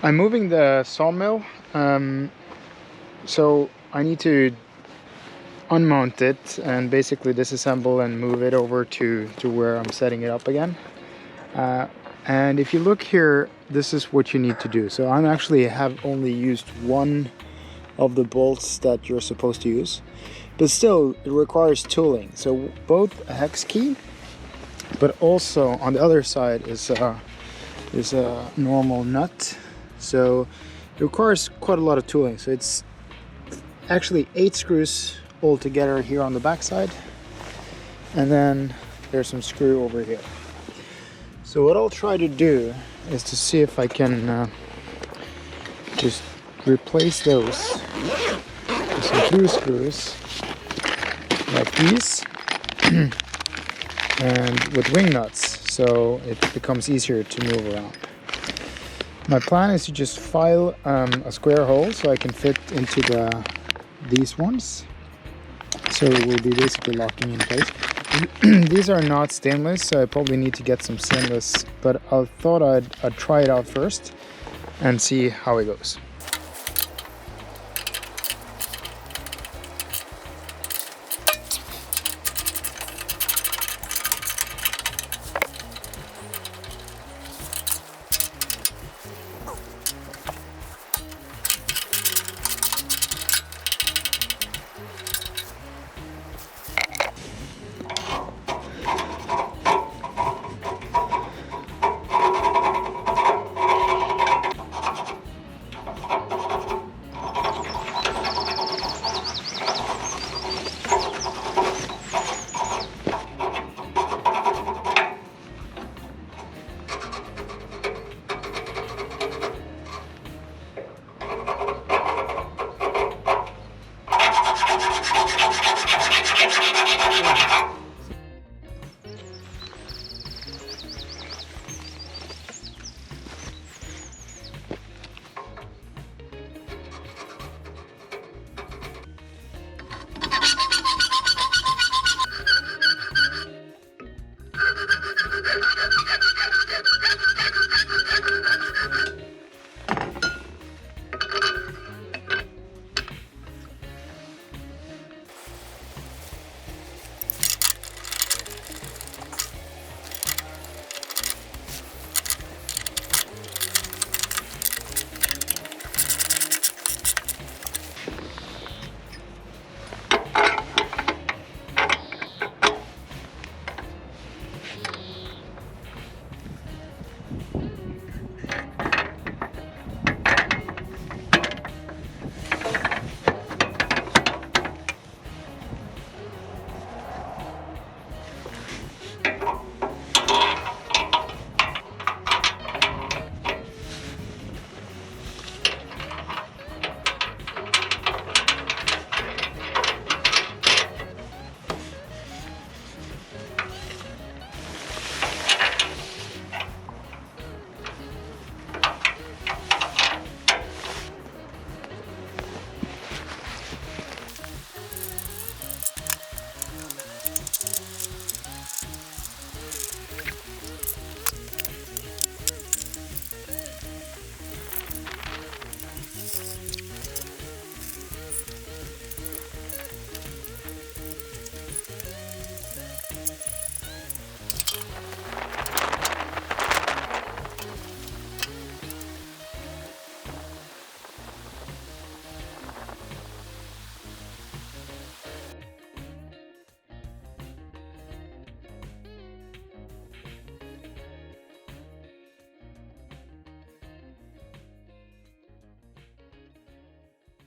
I'm moving the sawmill, so I need to unmount it and basically disassemble and move it over to where I'm setting it up again. And if you look here, this is what you need to do. So I'm actually have only used one of the bolts that you're supposed to use, but still it requires tooling. So both a hex key, but also on the other side is a normal nut. So it requires quite a lot of tooling. So it's actually 8 screws all together here on the back side, and then there's some screw over here. So what I'll try to do is to see if I can just replace those with some 2 screws like these and with wing nuts, so it becomes easier to move around. My plan is to just file a square hole so I can fit into these ones, so it will be basically locking in place. These are not stainless, so I probably need to get some stainless, but I thought I'd try it out first and see how it goes.